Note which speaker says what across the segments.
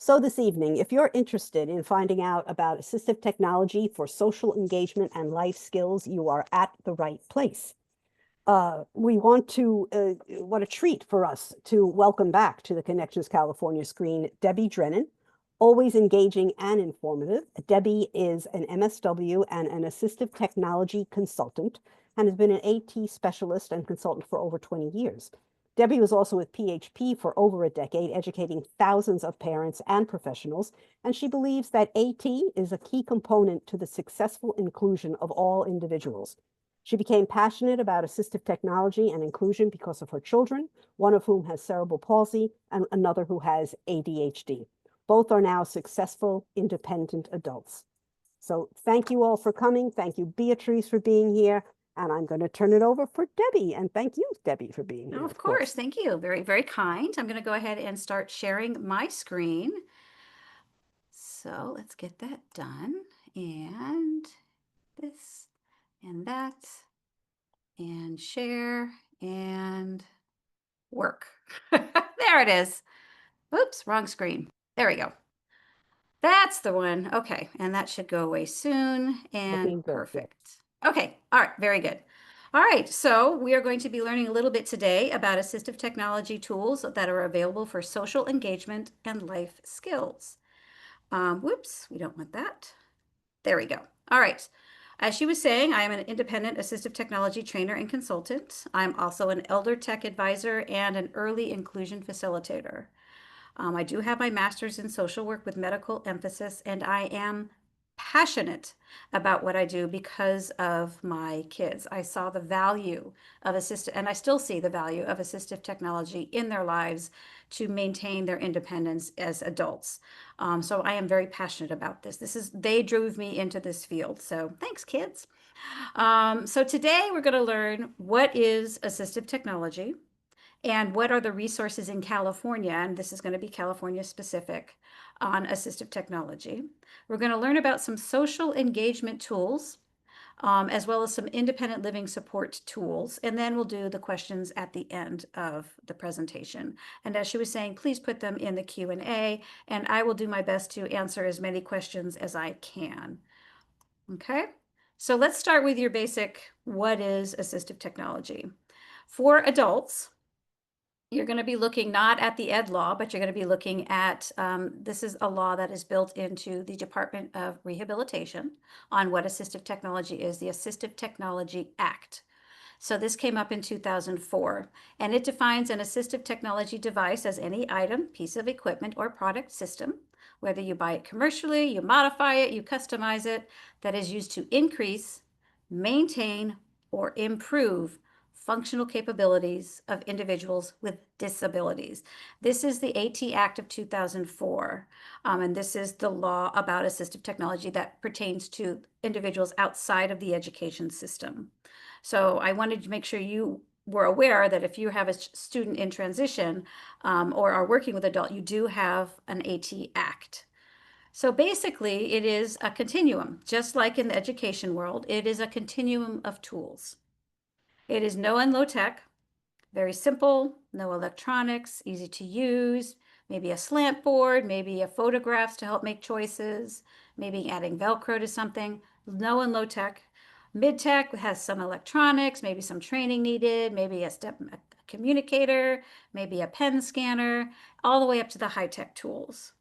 Speaker 1: So this evening, if you're interested in finding out about assistive technology for social engagement and life skills, you are at the right place. What a treat for us to welcome back to the Connections California screen, Debbie Drennan, always engaging and informative. Debbie is an MSW and an assistive technology consultant and has been an AT specialist and consultant for over 20 years. Debbie was also with PHP for over a decade, educating thousands of parents and professionals, and she believes that AT is a key component to the successful inclusion of all individuals. She became passionate about assistive technology and inclusion because of her children, one of whom has cerebral palsy and another who has ADHD. Both are now successful, independent adults. So thank you all for coming. Thank you, Beatrice, for being here. And I'm going to turn it over for Debbie. And thank you, Debbie, for being here.
Speaker 2: Oh, of course. Thank you. Very, very kind. I'm going to go ahead and start sharing my screen. So let's get that done. And this and that and share and work. There it is. Oops, wrong screen. There we go. That's the one. Okay, and that should go away soon. And perfect. Okay, all right, very good. All right, so we are going to be learning a little bit today about assistive technology tools that are available for social engagement and life skills. Whoops, we don't want that. There we go. All right. As she was saying, I am an independent assistive technology trainer and consultant. I'm also an elder tech advisor and an early inclusion facilitator. I do have my master's in social work with medical emphasis, and I am passionate about what I do because of my kids. I saw the value of assistive, and I still see the value of assistive technology in their lives to maintain their independence as adults. So I am very passionate about this. They drove me into this field. So thanks, kids. So today we're going to learn what is assistive technology and what are the resources in California, and this is going to be California specific, on assistive technology. We're going to learn about some social engagement tools, as well as some independent living support tools, and then we'll do the questions at the end of the presentation. And as she was saying, please put them in the Q&A, and I will do my best to answer as many questions as I can. Okay, so let's start with your basic, what is assistive technology? For adults, you're going to be looking not at the ed law, but you're going to be looking at, this is a law that is built into the Department of Rehabilitation on what assistive technology is, the Assistive Technology Act. So this came up in 2004, and it defines an assistive technology device as any item, piece of equipment, or product system, whether you buy it commercially, you modify it, you customize it, that is used to increase, maintain, or improve functional capabilities of individuals with disabilities. This is the AT Act of 2004, and this is the law about assistive technology that pertains to individuals outside of the education system. So I wanted to make sure you were aware that if you have a student in transition or are working with adult, you do have an AT Act. So basically, it is a continuum, just like in the education world, it is a continuum of tools. It is no and low tech, very simple, no electronics, easy to use, maybe a slant board, maybe a photographs to help make choices, maybe adding Velcro to something, no and low tech. Mid tech has some electronics, maybe some training needed, maybe a communicator, maybe a pen scanner, all the way up to the high tech tools.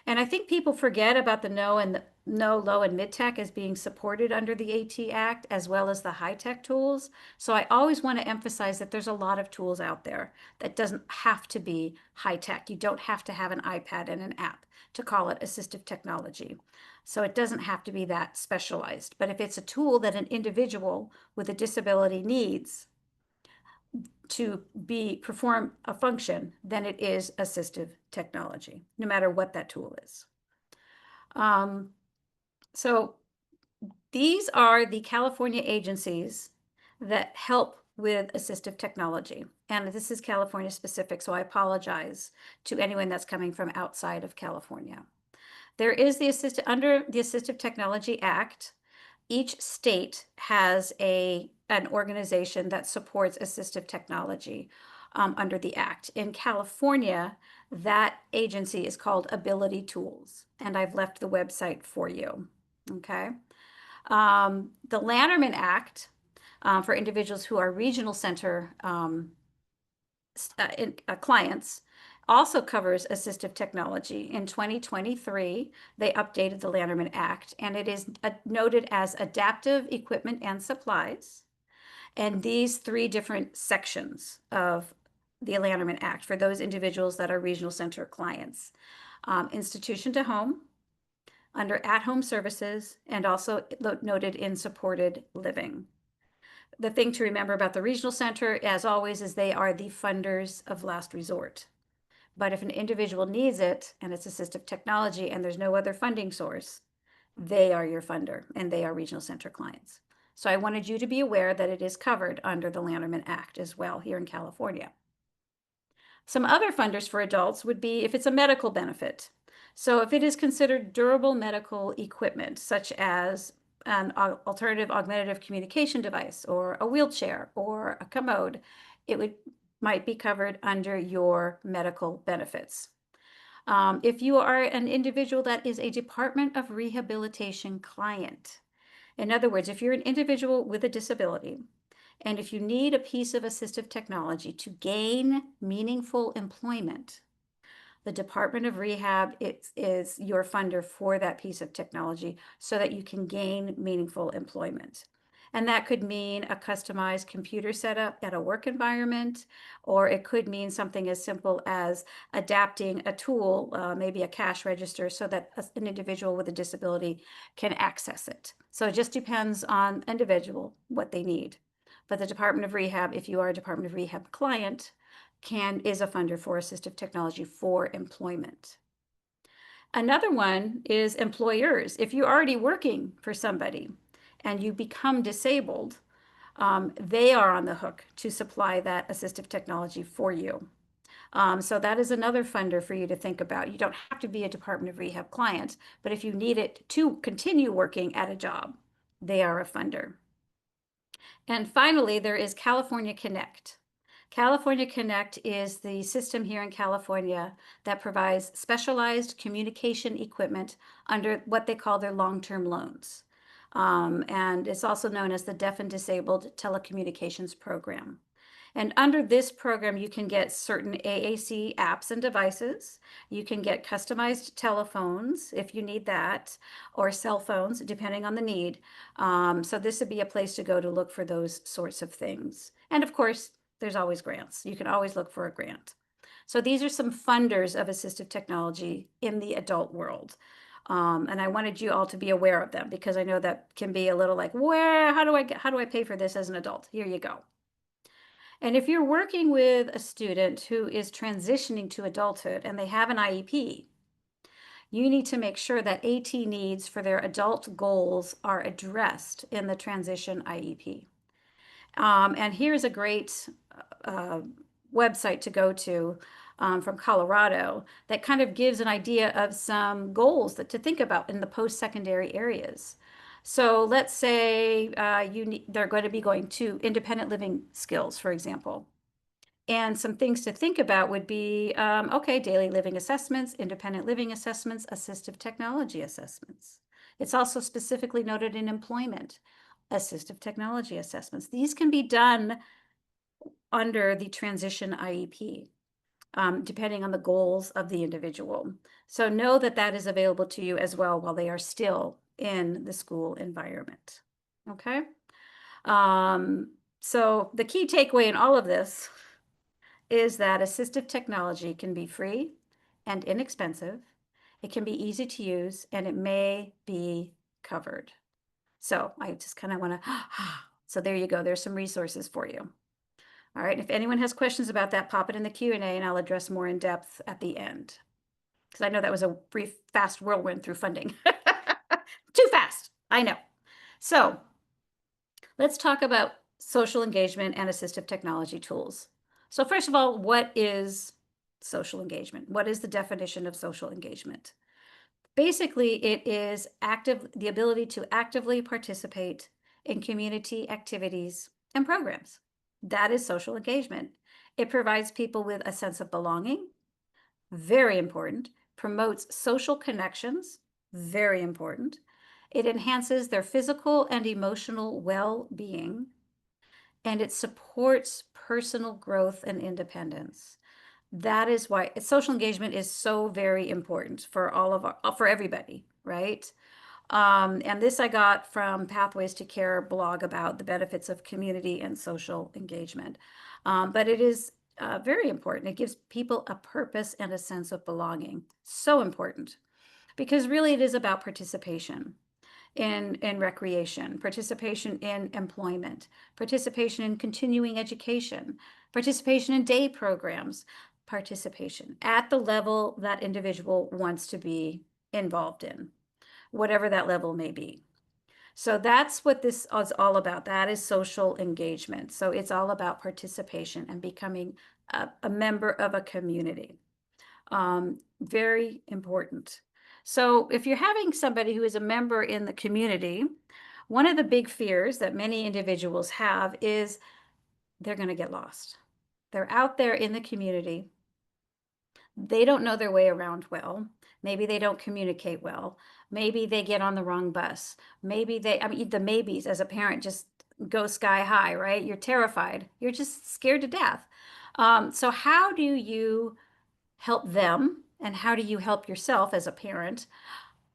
Speaker 2: And I think people forget about the no, low, and mid-tech as being supported under the AT Act, as well as the high-tech tools. So I always want to emphasize that there's a lot of tools out there that doesn't have to be high-tech. You don't have to have an iPad and an app to call it assistive technology. So it doesn't have to be that specialized. But if it's a tool that an individual with a disability needs to perform a function, then it is assistive technology, no matter what that tool is. So these are the California agencies that help with assistive technology. And this is California specific, so I apologize to anyone that's coming from outside of California. There is under the Assistive Technology Act, each state has an organization that supports assistive technology. under the Act. In California, that agency is called Ability Tools, and I've left the website for you. Okay. The Lanterman Act for individuals who are regional center clients also covers assistive technology. In 2023, they updated the Lanterman Act, and it is noted as adaptive equipment and supplies. And these three different sections of the Lanterman Act for those individuals that are regional center clients: institution to home, under at-home services, and also noted in supported living. The thing to remember about the regional center, as always, is they are the funders of last resort. But if an individual needs it and it's assistive technology and there's no other funding source, they are your funder and they are regional center clients. So I wanted you to be aware that it is covered under the Lanterman Act as well here in California. Some other funders for adults would be if it's a medical benefit. So if it is considered durable medical equipment, such as an alternative augmentative communication device or a wheelchair or a commode, it might be covered under your medical benefits. If you are an individual that is a Department of Rehabilitation client, in other words, if you're an individual with a disability, and if you need a piece of assistive technology to gain meaningful employment, the Department of Rehab is your funder for that piece of technology so that you can gain meaningful employment. And that could mean a customized computer setup at a work environment, or it could mean something as simple as adapting a tool, maybe a cash register, so that an individual with a disability can access it. So it just depends on individual what they need. But the Department of Rehab, if you are a Department of Rehab client, is a funder for assistive technology for employment. Another one is employers. If you're already working for somebody and you become disabled, they are on the hook to supply that assistive technology for you. So that is another funder for you to think about. You don't have to be a Department of Rehab client, but if you need it to continue working at a job, they are a funder. And finally, there is California Connect. California Connect is the system here in California that provides specialized communication equipment under what they call their long-term loans. And it's also known as the Deaf and Disabled Telecommunications Program. And under this program, you can get certain AAC apps and devices. You can get customized telephones if you need that, or cell phones, depending on the need. So this would be a place to go to look for those sorts of things. And of course, there's always grants. You can always look for a grant. So these are some funders of assistive technology in the adult world. And I wanted you all to be aware of them because I know that can be a little like, how do I pay for this as an adult? Here you go. And if you're working with a student who is transitioning to adulthood and they have an IEP, you need to make sure that AT needs for their adult goals are addressed in the transition IEP. And here's a great website to go to from Colorado that kind of gives an idea of some goals to think about in the post-secondary areas. So let's say they're going to be going to independent living skills, for example. And some things to think about would be, okay, daily living assessments, independent living assessments, assistive technology assessments. It's also specifically noted in employment, assistive technology assessments. These can be done under the transition IEP, depending on the goals of the individual. So know that that is available to you as well while they are still in the school environment. Okay. So the key takeaway in all of this is that assistive technology can be free and inexpensive. It can be easy to use and it may be covered. So I just kind of want to, so there you go. There's some resources for you. All right. If anyone has questions about that, pop it in the Q&A and I'll address more in depth at the end. Because I know that was a brief, fast whirlwind through funding. Too fast, I know. So let's talk about social engagement and assistive technology tools. So first of all, what is social engagement? What is the definition of social engagement? Basically, it is the ability to actively participate in community activities and programs. That is social engagement. It provides people with a sense of belonging, very important, promotes social connections, very important. It enhances their physical and emotional well-being, and it supports personal growth and independence. That is why social engagement is so very important for for everybody, right? And this I got from Pathways to Care blog about the benefits of community and social engagement. But it is very important. It gives people a purpose and a sense of belonging. So important because really it is about participation in recreation, participation in employment, participation in continuing education, participation in day programs, participation at the level that individual wants to be involved in, whatever that level may be. So that's what this is all about. That is social engagement. So it's all about participation and becoming a member of a community. Very important. So if you're having somebody who is a member in the community, one of the big fears that many individuals have is they're going to get lost. They're out there in the community. They don't know their way around well. Maybe they don't communicate well. Maybe they get on the wrong bus. Maybe I mean, the maybes as a parent just go sky high, right? You're terrified. You're just scared to death. So how do you help them, and how do you help yourself as a parent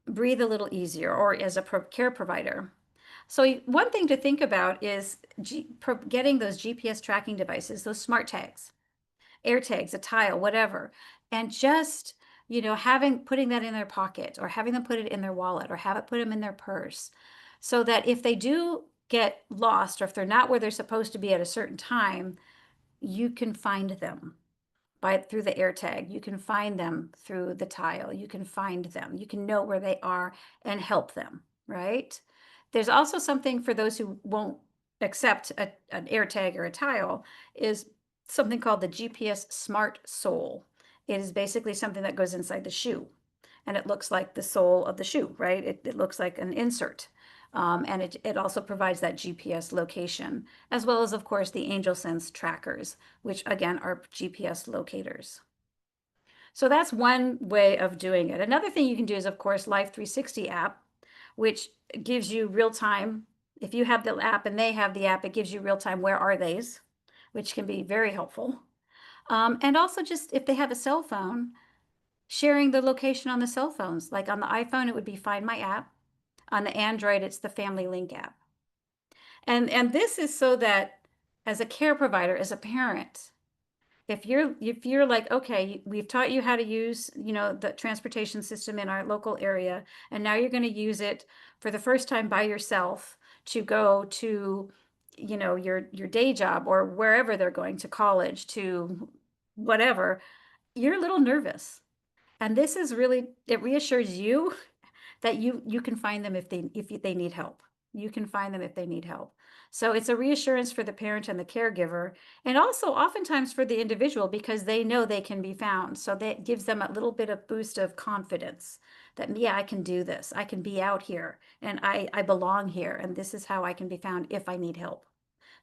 Speaker 2: breathe a little easier, or as a care provider? So one thing to think about is getting those GPS tracking devices, those smart tags, air tags, a tile, whatever, and just, putting that in their pocket, or having them put it in their wallet, or have it put them in their purse, so that if they do get lost, or if they're not where they're supposed to be at a certain time, you can find them through the air tag. You can find them through the tile. You can find them. You can know where they are and help them, right? There's also something for those who won't accept an air tag or a tile, is something called the GPS Smart Sole. It is basically something that goes inside the shoe, and it looks like the sole of the shoe, right? It looks like an insert. And it also provides that GPS location, as well as, of course, the AngelSense trackers, which again are GPS locators. So that's one way of doing it. Another thing you can do is, of course, Life 360 app, which gives you real time. If you have the app and they have the app, it gives you real time where are they's, which can be very helpful. And also, just if they have a cell phone, sharing the location on the cell phones. Like on the iPhone, it would be Find My App. On the Android, it's the Family Link app. And this is so that as a care provider, as a parent, if you're like, okay, we've taught you how to use, the transportation system in our local area, and now you're going to use it for the first time by yourself to go to, your day job, or wherever they're going, to college, to whatever, you're a little nervous. And this is really, it reassures you that you can find them if they need help. You can find them if they need help. So it's a reassurance for the parent and the caregiver, and also oftentimes for the individual, because they know they can be found. So that gives them a little bit of boost of confidence that, yeah, I can do this. I can be out here, and I belong here, and this is how I can be found if I need help.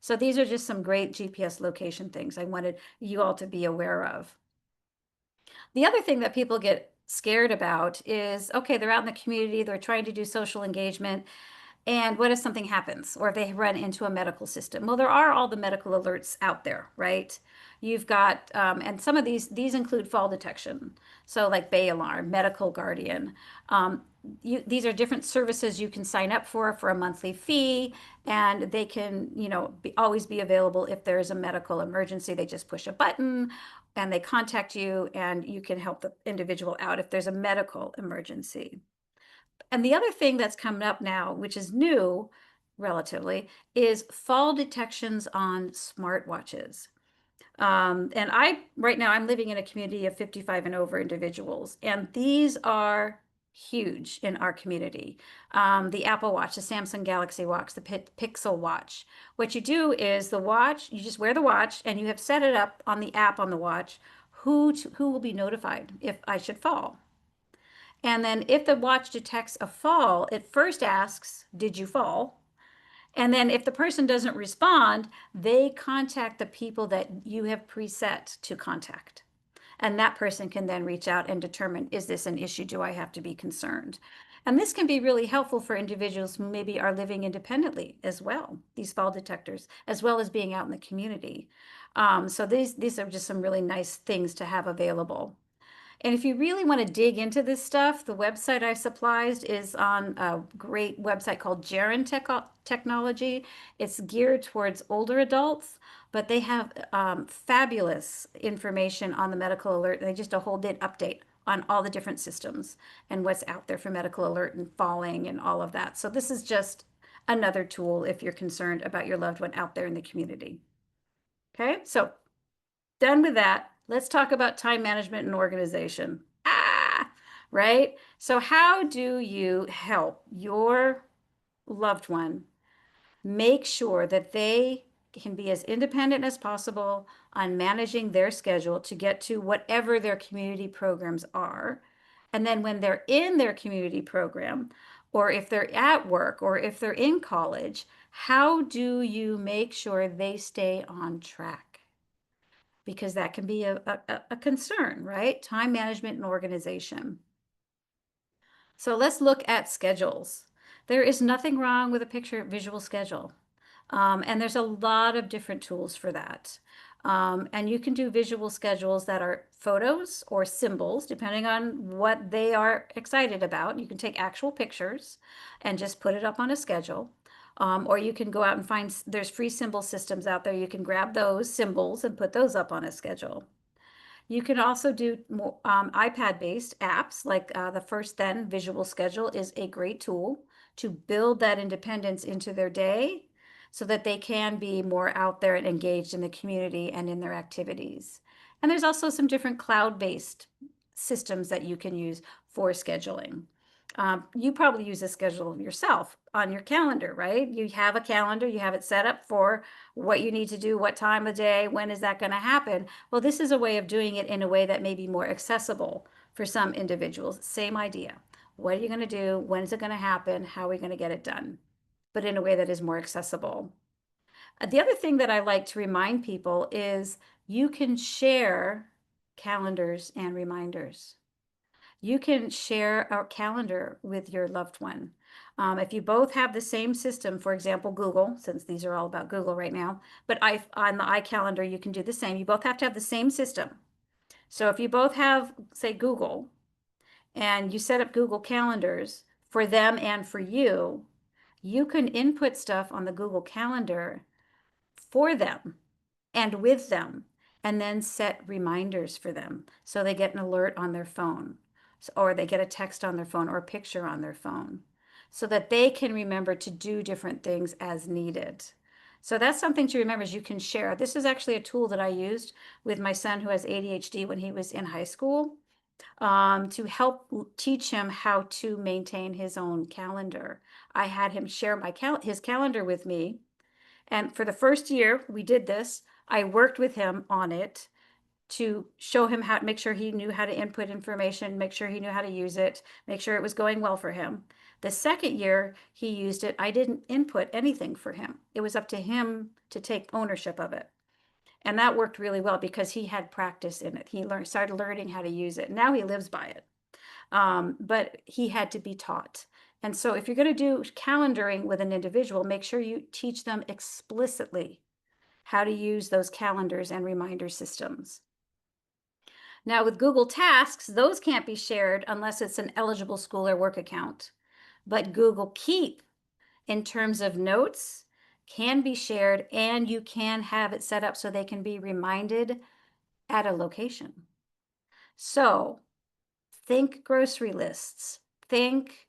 Speaker 2: So these are just some great GPS location things I wanted you all to be aware of. The other thing that people get scared about is, okay, they're out in the community, they're trying to do social engagement, and what if something happens, or if they run into a medical system? Well, there are all the medical alerts out there, right? You've got, and some of these include fall detection. So like Bay Alarm, Medical Guardian. These are different services you can sign up for a monthly fee, and they can, always be available if there is a medical emergency. They just push a button and they contact you, and you can help the individual out if there's a medical emergency. And the other thing that's coming up now, which is new relatively, is fall detections on smartwatches. And right now, I'm living in a community of 55 and over individuals, and these are huge in our community. The Apple Watch, the Samsung Galaxy Watch, the Pixel Watch. What you do is the watch, you just wear the watch, and you have set it up on the app on the watch, who will be notified if I should fall. And then if the watch detects a fall, it first asks, did you fall? And then if the person doesn't respond, they contact the people that you have preset to contact. And that person can then reach out and determine, is this an issue? Do I have to be concerned? And this can be really helpful for individuals who maybe are living independently as well, these fall detectors, as well as being out in the community. So these are just some really nice things to have available. And if you really want to dig into this stuff, the website I supplied is on a great website called Technology. It's geared towards older adults, but they have fabulous information on the medical alert. They just a whole day update on all the different systems and what's out there for medical alert and falling and all of that. So this is just another tool if you're concerned about your loved one out there in the community. Okay, so done with that. Let's talk about time management and organization. Right? So how do you help your loved one make sure that they can be as independent as possible on managing their schedule to get to whatever their community programs are? And then when they're in their community program, or if they're at work, or if they're in college, how do you make sure they stay on track? Because that can be a concern, right? Time management and organization. So let's look at schedules. There is nothing wrong with a picture visual schedule. And there's a lot of different tools for that. And you can do visual schedules that are photos or symbols, depending on what they are excited about. You can take actual pictures and just put it up on a schedule. Or you can go out and find, there's free symbol systems out there. You can grab those symbols and put those up on a schedule. You can also do more iPad-based apps like the First Then Visual Schedule is a great tool to build that independence into their day so that they can be more out there and engaged in the community and in their activities. And there's also some different cloud-based systems that you can use for scheduling. You probably use a schedule yourself on your calendar, right? You have a calendar, you have it set up for what you need to do, what time of day, when is that going to happen? Well, this is a way of doing it in a way that may be more accessible for some individuals. Same idea. What are you going to do? When is it going to happen? How are we going to get it done? But in a way that is more accessible. The other thing that I like to remind people is you can share calendars and reminders. You can share a calendar with your loved one. If you both have the same system, for example, Google, since these are all about Google right now, but on the iCalendar, you can do the same. You both have to have the same system. So if you both have, say, Google, and you set up Google calendars for them and for you, you can input stuff on the Google Calendar for them and with them, and then set reminders for them so they get an alert on their phone, or they get a text on their phone or a picture on their phone so that they can remember to do different things as needed. So that's something to remember is you can share. This is actually a tool that I used with my son who has ADHD when he was in high school to help teach him how to maintain his own calendar. I had him share his calendar with me. And for the first year we did this, I worked with him on it to show him how to make sure he knew how to input information, make sure he knew how to use it, make sure it was going well for him. The second year he used it, I didn't input anything for him. It was up to him to take ownership of it. And that worked really well because he had practice in it. He started learning how to use it. Now he lives by it. But he had to be taught. And so if you're going to do calendaring with an individual, make sure you teach them explicitly how to use those calendars and reminder systems. Now with Google Tasks, those can't be shared unless it's an eligible school or work account. But Google Keep, in terms of notes, can be shared, and you can have it set up so they can be reminded at a location. So think grocery lists, think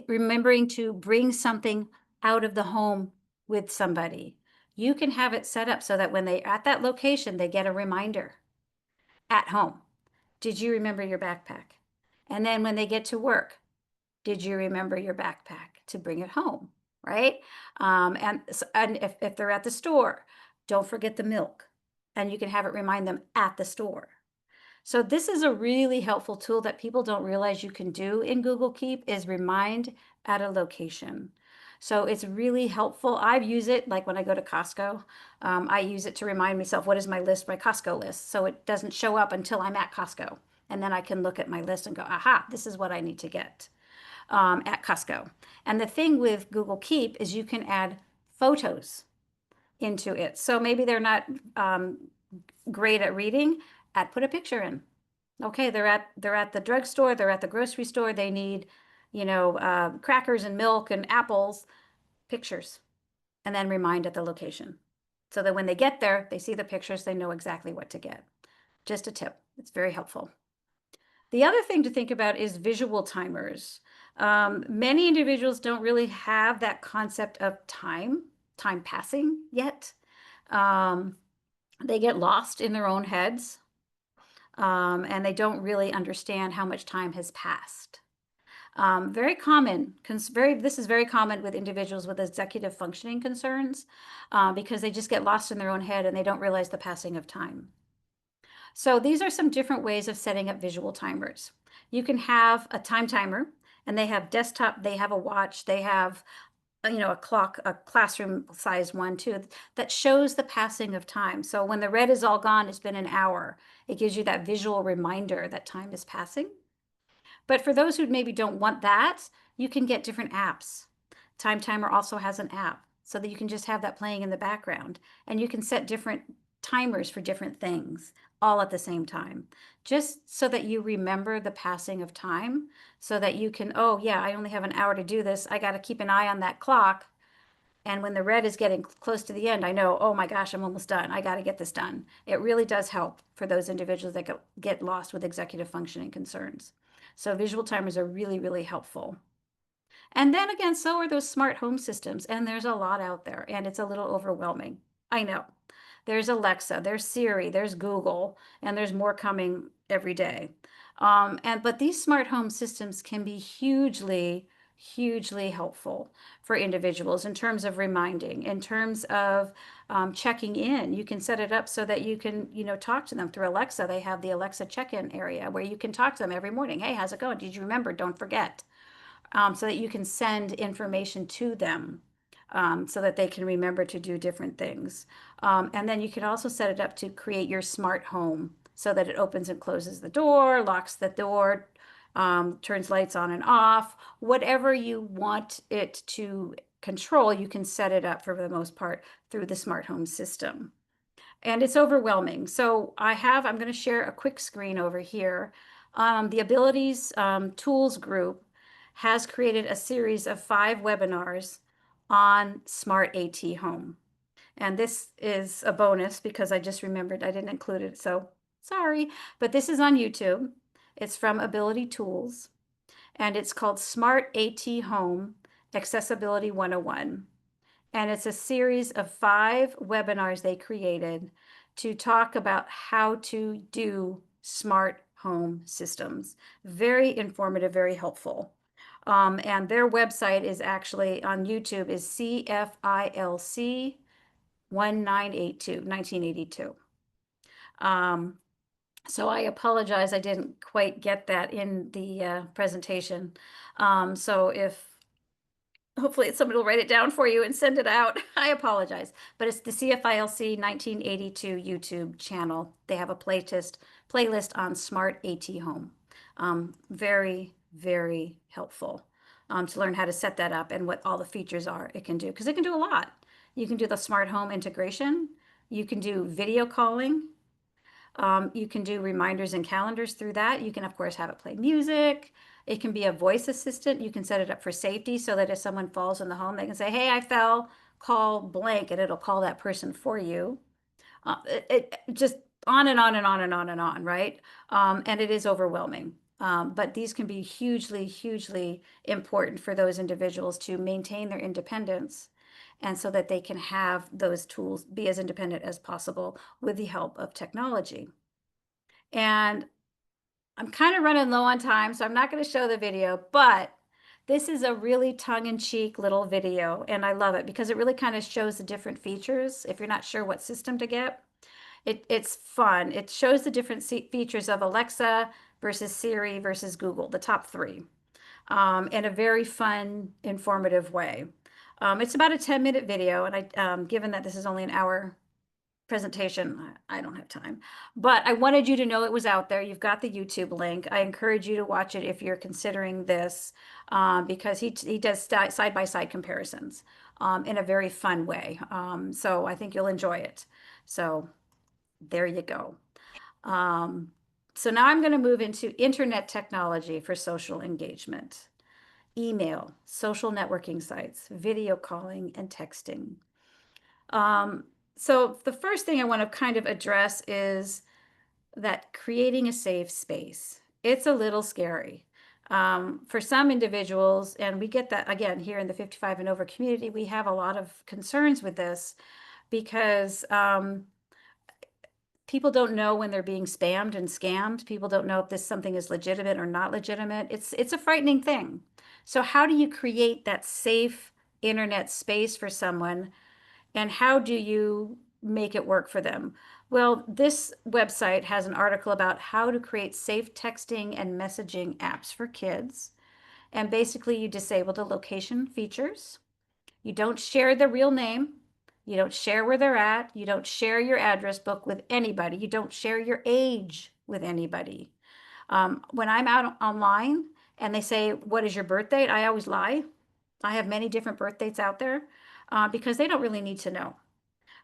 Speaker 2: remembering to bring something out of the home with somebody. You can have it set up so that when they're at that location, they get a reminder at home. Did you remember your backpack? And then when they get to work, did you remember your backpack to bring it home, right? And if they're at the store, don't forget the milk. And you can have it remind them at the store. So this is a really helpful tool that people don't realize you can do in Google Keep is remind at a location. So it's really helpful. I use it like when I go to Costco. I use it to remind myself what is my list, my Costco list. So it doesn't show up until I'm at Costco. And then I can look at my list and go, aha, this is what I need to get at Costco. And the thing with Google Keep is you can add photos into it. So maybe they're not great at reading. Put a picture in. Okay, they're at the drugstore, they're at the grocery store, they need, crackers and milk and apples, pictures, and then remind at the location. So that when they get there, they see the pictures, they know exactly what to get. Just a tip. It's very helpful. The other thing to think about is visual timers. Many individuals don't really have that concept of time passing yet. They get lost in their own heads, and they don't really understand how much time has passed. Very common, this is very common with individuals with executive functioning concerns, because they just get lost in their own head and they don't realize the passing of time. So these are some different ways of setting up visual timers. You can have a time timer, and they have desktop, they have a watch, they have a clock, a classroom size one too, that shows the passing of time. So when the red is all gone, it's been an hour. It gives you that visual reminder that time is passing. But for those who maybe don't want that, you can get different apps. Time Timer also has an app so that you can just have that playing in the background, and you can set different timers for different things all at the same time, just so that you remember the passing of time, so that you can, oh yeah, I only have an hour to do this. I got to keep an eye on that clock. And when the red is getting close to the end, I know, oh my gosh, I'm almost done. I got to get this done. It really does help for those individuals that get lost with executive functioning concerns. So visual timers are really, really helpful. And then again, so are those smart home systems. And there's a lot out there, and it's a little overwhelming. I know. There's Alexa, there's Siri, there's Google, and there's more coming every day. But these smart home systems can be hugely, hugely helpful for individuals in terms of reminding, in terms of checking in. You can set it up so that you can, talk to them through Alexa. They have the Alexa check-in area where you can talk to them every morning. Hey, how's it going? Did you remember? Don't forget. So that you can send information to them, so that they can remember to do different things. And then you can also set it up to create your smart home so that it opens and closes the door, locks the door, turns lights on and off. Whatever you want it to control, you can set it up for the most part through the smart home system. And it's overwhelming. So I'm going to share a quick screen over here. The Abilities Tools group has created a series of 5 webinars on Smart AT Home. And this is a bonus because I just remembered I didn't include it. So sorry, but this is on YouTube. It's from Ability Tools, and it's called Smart AT Home Accessibility 101. And it's a series of 5 webinars they created to talk about how to do smart home systems. Very informative, very helpful. And their website is actually on YouTube is CFILC 1982. So I apologize, I didn't quite get that in the presentation. So hopefully somebody will write it down for you and send it out. I apologize, but it's the CFILC 1982 YouTube channel. They have a playlist on Smart AT Home. Very, very helpful to learn how to set that up and what all the features are it can do, because it can do a lot. You can do the smart home integration. You can do video calling. You can do reminders and calendars through that. You can, of course, have it play music. It can be a voice assistant. You can set it up for safety so that if someone falls in the home, they can say, hey, I fell, call blank, and it'll call that person for you. It just on and on and on and on and on, right? And it is overwhelming. But these can be hugely, hugely important for those individuals to maintain their independence, and so that they can have those tools, be as independent as possible with the help of technology. And I'm kind of running low on time, so I'm not going to show the video, but this is a really tongue-in-cheek little video, and I love it because it really kind of shows the different features if you're not sure what system to get. It's fun. It shows the different features of Alexa versus Siri versus Google, the top 3, in a very fun, informative way. It's about a 10-minute video, and given that this is only an hour presentation, I don't have time. But I wanted you to know it was out there. You've got the YouTube link. I encourage you to watch it if you're considering this, because he does side-by-side comparisons in a very fun way. So I think you'll enjoy it. So there you go. Um, so now I'm going to move into internet technology for social engagement, email, social networking sites, video calling, and texting. Um, so the first thing I want to kind of address is that creating a safe space. It's a little scary. For some individuals, and we get that again here in the 55 and over community, we have a lot of concerns with this because people don't know when they're being spammed and scammed. People don't know if this something is legitimate or not legitimate. It's a frightening thing. So how do you create that safe internet space for someone, and how do you make it work for them? Well, this website has an article about how to create safe texting and messaging apps for kids. And basically, you disable the location features. You don't share the real name. You don't share where they're at. You don't share your address book with anybody. You don't share your age with anybody. When I'm out online and they say, "What is your birth date?" I always lie. I have many different birth dates out there because they don't really need to know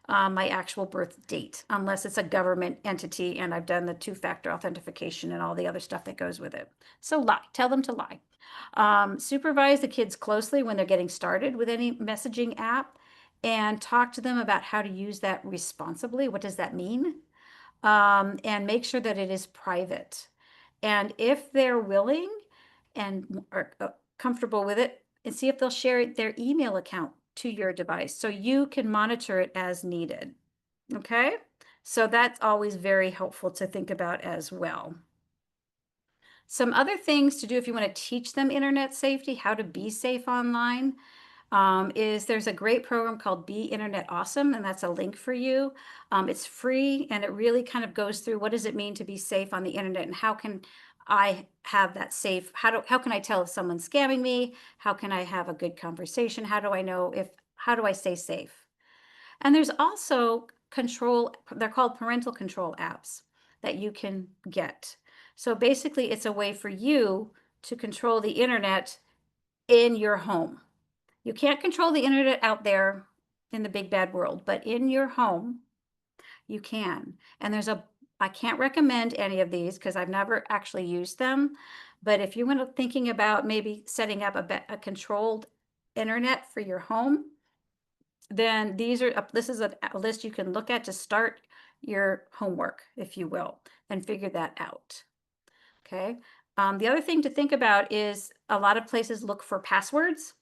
Speaker 2: my actual birth date unless it's a government entity and I've done the two-factor authentication and all the other stuff that goes with it. So lie. Tell them to lie. Supervise the kids closely when they're getting started with any messaging app and talk to them about how to use that responsibly. What does that mean? And make sure that it is private. And if they're willing and are comfortable with it, and see if they'll share their email account to your device so you can monitor it as needed. Okay? So that's always very helpful to think about as well. Some other things to do if you want to teach them internet safety, how to be safe online, is there's a great program called Be Internet Awesome, and that's a link for you. It's free, and it really kind of goes through what does it mean to be safe on the internet, and how can I have that safe? How can I tell if someone's scamming me? How can I have a good conversation? How do I know how do I stay safe? And there's also they're called parental control apps that you can get. So basically, it's a way for you to control the internet in your home. You can't control the internet out there in the big bad world, but in your home, you can. And I can't recommend any of these because I've never actually used them. But if you want to thinking about maybe setting up a controlled internet for your home, then this is a list you can look at to start your homework, if you will, and figure that out. Okay. The other thing to think about is a lot of places look for passwords.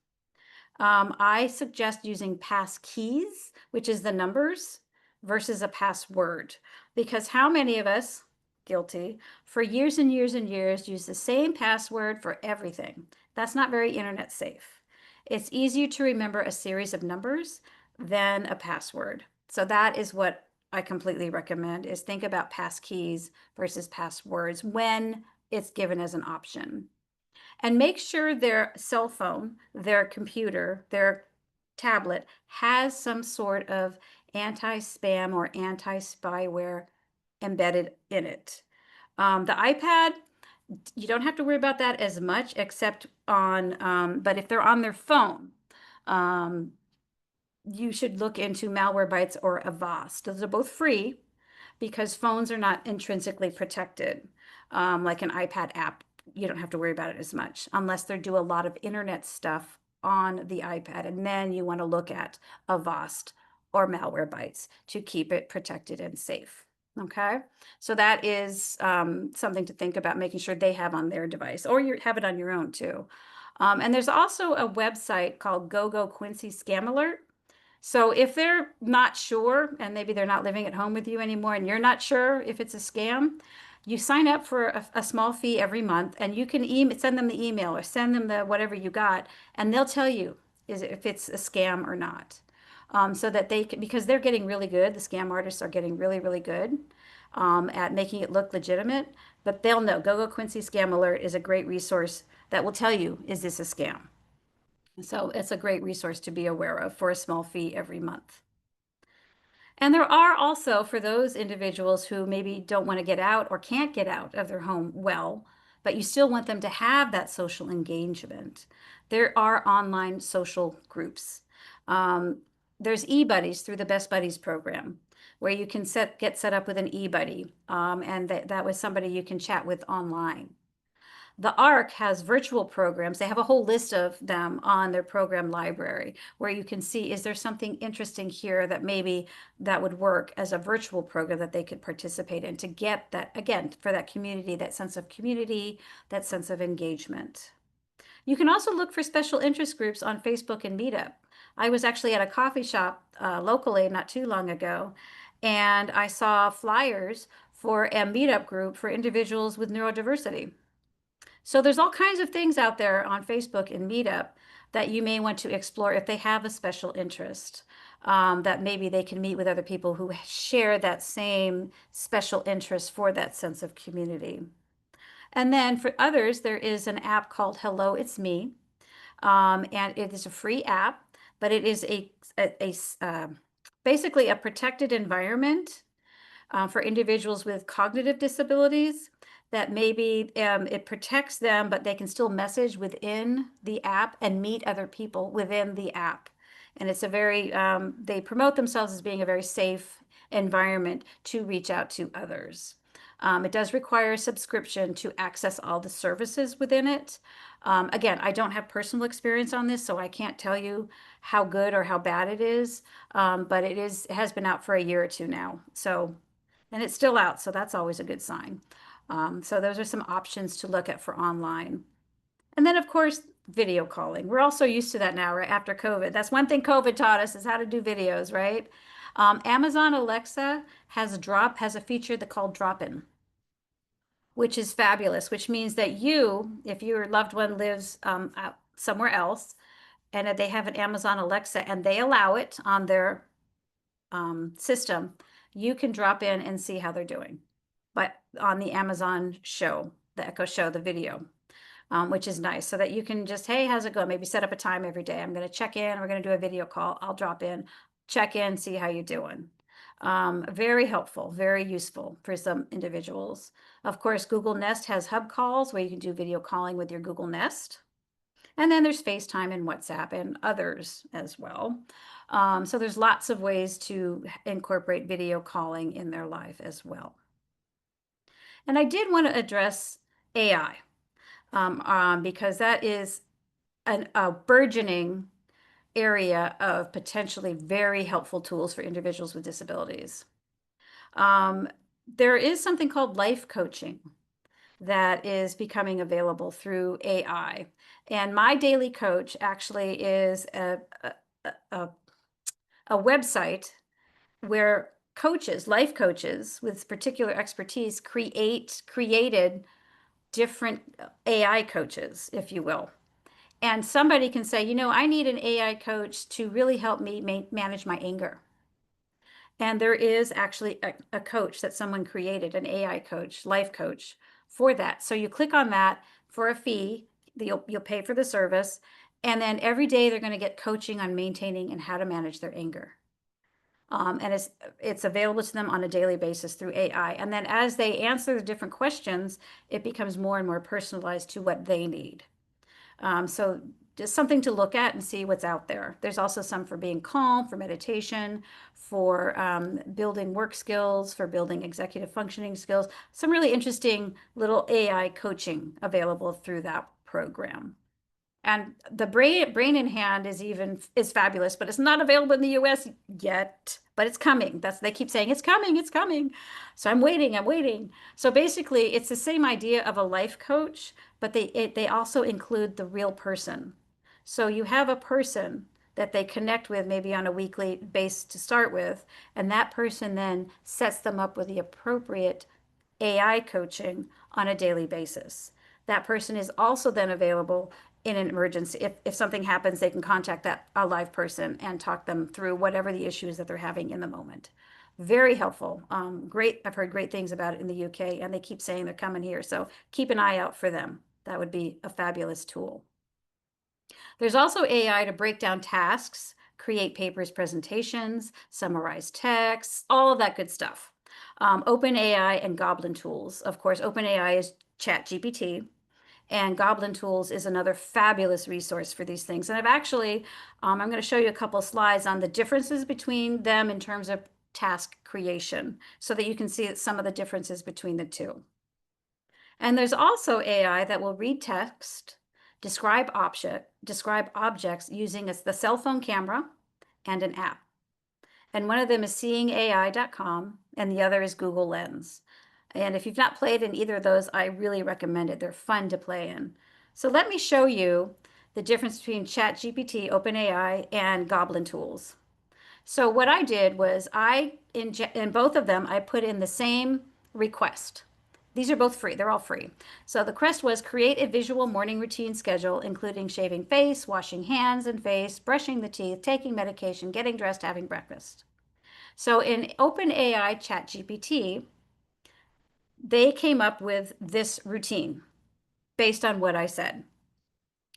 Speaker 2: I suggest using pass keys, which is the numbers, versus a password, because how many of us, guilty, for years and years and years, use the same password for everything? That's not very internet safe. It's easier to remember a series of numbers than a password. So that is what I completely recommend, is think about pass keys versus passwords when it's given as an option. And make sure their cell phone, their computer, their tablet has some sort of anti-spam or anti-spyware embedded in it. The iPad, you don't have to worry about that as much, except but if they're on their phone, you should look into Malwarebytes or Avast. Those are both free because phones are not intrinsically protected. Like an iPad app, you don't have to worry about it as much unless they do a lot of internet stuff on the iPad. And then you want to look at Avast or Malwarebytes to keep it protected and safe. Okay, so that is something to think about, making sure they have on their device, or you have it on your own too. And there's also a website called GoGo Quincy Scam Alert. So if they're not sure, and maybe they're not living at home with you anymore, and you're not sure if it's a scam, you sign up for a small fee every month, and you can send them the email or send them the whatever you got, and they'll tell you if it's a scam or not. So that because they're getting really good, the scam artists are getting really, really good at making it look legitimate, but they'll know. GoGo Quincy Scam Alert is a great resource that will tell you, is this a scam? So it's a great resource to be aware of for a small fee every month. And there are also, for those individuals who maybe don't want to get out or can't get out of their home well, but you still want them to have that social engagement, there are online social groups. Um, there's eBuddies through the Best Buddies program, where you can get set up with an eBuddy, and that was somebody you can chat with online. The ARC has virtual programs. They have a whole list of them on their program library where you can see, is there something interesting here that maybe that would work as a virtual program that they could participate in to get that, again, for that community, that sense of engagement. You can also look for special interest groups on Facebook and Meetup. I was actually at a coffee shop locally not too long ago, and I saw flyers for a meetup group for individuals with neurodiversity. So there's all kinds of things out there on Facebook and Meetup that you may want to explore if they have a special interest, that maybe they can meet with other people who share that same special interest for that sense of community. And then for others, there is an app called Hello, It's Me. And it is a free app, but it is basically a protected environment for individuals with cognitive disabilities that maybe it protects them, but they can still message within the app and meet other people within the app. And it's a very, they promote themselves as being a very safe environment to reach out to others. It does require a subscription to access all the services within it. Again, I don't have personal experience on this, so I can't tell you how good or how bad it is, but it has been out for a year or two now. So and it's still out, so that's always a good sign. So those are some options to look at for online. And then, of course, video calling. We're also used to that now, right? After COVID. That's one thing COVID taught us is how to do videos, right? Amazon Alexa has a feature that called drop-in, which is fabulous, which means that you, if your loved one lives out somewhere else, and if they have an Amazon Alexa and they allow it on their system, you can drop in and see how they're doing. But on the Amazon show, the Echo Show, the video, which is nice, so that you can just, hey, how's it going? Maybe set up a time every day. I'm going to check in. We're going to do a video call. I'll drop in, check in, see how you're doing. Very helpful, very useful for some individuals. Of course, Google Nest has hub calls where you can do video calling with your Google Nest. And then there's FaceTime and WhatsApp and others as well. So there's lots of ways to incorporate video calling in their life as well. And I did want to address AI because that is a burgeoning area of potentially very helpful tools for individuals with disabilities. There is something called life coaching that is becoming available through AI. And My Daily Coach actually is a website where life coaches with particular expertise created different AI coaches, if you will. And somebody can say, I need an AI coach to really help me manage my anger. And there is actually a coach that someone created, an AI coach, life coach for that. So you click on that for a fee, you'll pay for the service. And then every day they're going to get coaching on maintaining and how to manage their anger. And it's available to them on a daily basis through AI. And then as they answer the different questions, it becomes more and more personalized to what they need. So just something to look at and see what's out there. There's also some for being calm, for meditation, for building work skills, for building executive functioning skills. Some really interesting little AI coaching available through that program. And the brain in hand is fabulous, but it's not available in the US yet, but it's coming. They keep saying it's coming, it's coming. So I'm waiting. So basically it's the same idea of a life coach, but they also include the real person. So you have a person that they connect with maybe on a weekly basis to start with, and that person then sets them up with the appropriate AI coaching on a daily basis. That person is also then available in an emergency. If something happens, they can contact a live person and talk them through whatever the issues that they're having in the moment. Very helpful. Great. I've heard great things about it in the UK, and they keep saying they're coming here. So keep an eye out for them. That would be a fabulous tool. There's also AI to break down tasks, create papers, presentations, summarize texts, all of that good stuff. OpenAI and Goblin Tools. Of course, OpenAI is ChatGPT, and Goblin Tools is another fabulous resource for these things. And I've actually, I'm going to show you a couple of slides on the differences between them in terms of task creation so that you can see some of the differences between the two. And there's also AI that will read text, describe objects using the cell phone camera and an app. And one of them is seeingai.com and the other is Google Lens. And if you've not played in either of those, I really recommend it. They're fun to play in. So let me show you the difference between ChatGPT, OpenAI, and Goblin Tools. So what I did was in both of them, I put in the same request. These are both free. They're all free. So the request was create a visual morning routine schedule, including shaving face, washing hands and face, brushing the teeth, taking medication, getting dressed, having breakfast. So in OpenAI ChatGPT, they came up with this routine based on what I said.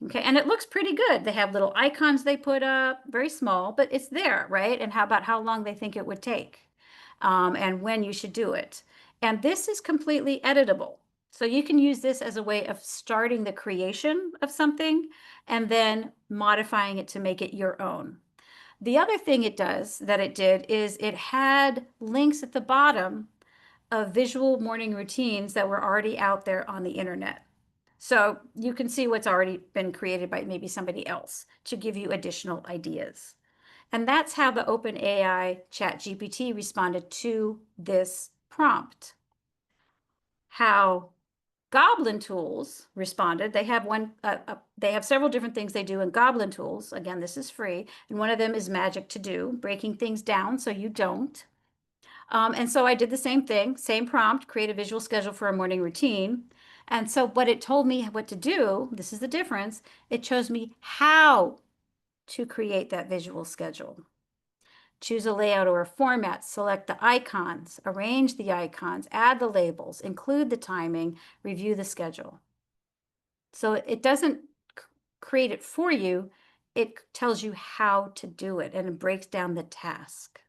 Speaker 2: Okay, and it looks pretty good. They have little icons they put up, very small, but it's there, right? And how about how long they think it would take, and when you should do it. And this is completely editable. So you can use this as a way of starting the creation of something and then modifying it to make it your own. The other thing it did is it had links at the bottom of visual morning routines that were already out there on the internet. So you can see what's already been created by maybe somebody else to give you additional ideas. And that's how the OpenAI ChatGPT responded to this prompt. How Goblin Tools responded, they have several different things they do in Goblin Tools. Again, this is free. And one of them is magic to do, breaking things down so you don't. And so I did the same thing, same prompt, create a visual schedule for a morning routine. And so what it told me what to do, this is the difference, it shows me how to create that visual schedule. Choose a layout or a format, select the icons, arrange the icons, add the labels, include the timing, review the schedule. So it doesn't create it for you, it tells you how to do it and it breaks down the task.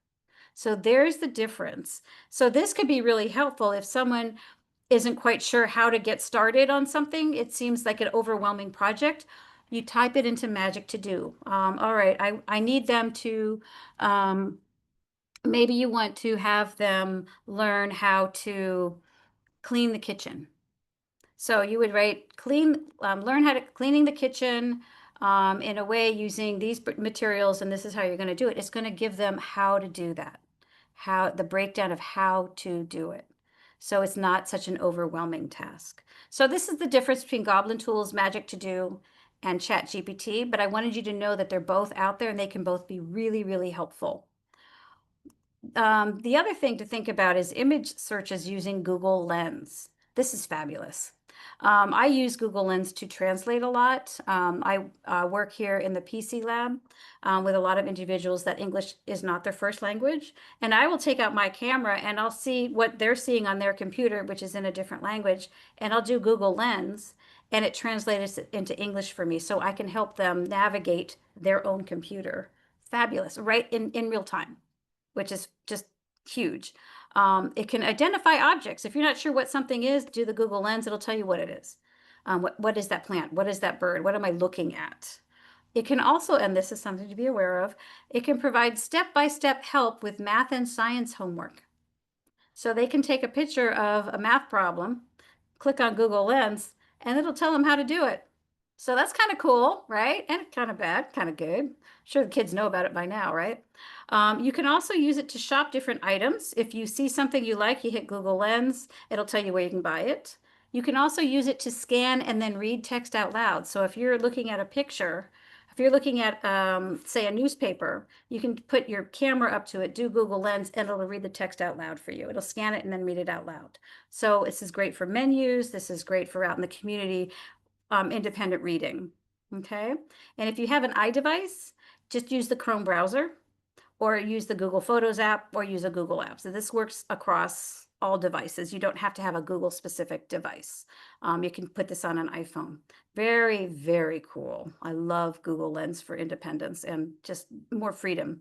Speaker 2: So there's the difference. So this could be really helpful if someone isn't quite sure how to get started on something. It seems like an overwhelming project. You type it into Magic To Do. All right, I need them to, maybe you want to have them learn how to clean the kitchen. So you would write learn how to cleaning the kitchen in a way using these materials, and this is how you're going to do it. It's going to give them how to do that, the breakdown of how to do it. So it's not such an overwhelming task. So this is the difference between Goblin Tools, Magic To Do, and ChatGPT, but I wanted you to know that they're both out there and they can both be really, really helpful. The other thing to think about is image searches using Google Lens. This is fabulous. I use Google Lens to translate a lot. I work here in the PC lab with a lot of individuals that English is not their first language. And I will take out my camera and I'll see what they're seeing on their computer, which is in a different language. And I'll do Google Lens and it translates it into English for me so I can help them navigate their own computer. Fabulous, right in real time, which is just huge. It can identify objects. If you're not sure what something is, do the Google Lens. It'll tell you what it is. What is that plant? What is that bird? What am I looking at? It can also, and this is something to be aware of, it can provide step-by-step help with math and science homework. So they can take a picture of a math problem, click on Google Lens, and it'll tell them how to do it. So that's kind of cool, right? And kind of bad, kind of good. I'm sure the kids know about it by now, right? You can also use it to shop different items. If you see something you like, you hit Google Lens, it'll tell you where you can buy it. You can also use it to scan and then read text out loud. So if you're looking at a picture, if you're looking at, say, a newspaper, you can put your camera up to it, do Google Lens, and it'll read the text out loud for you. It'll scan it and then read it out loud. So this is great for menus. This is great for out in the community, independent reading, okay? And if you have an iDevice, just use the Chrome browser or use the Google Photos app or use a Google app. So this works across all devices. You don't have to have a Google specific device. You can put this on an iPhone. Very, very cool. I love Google Lens for independence and just more freedom.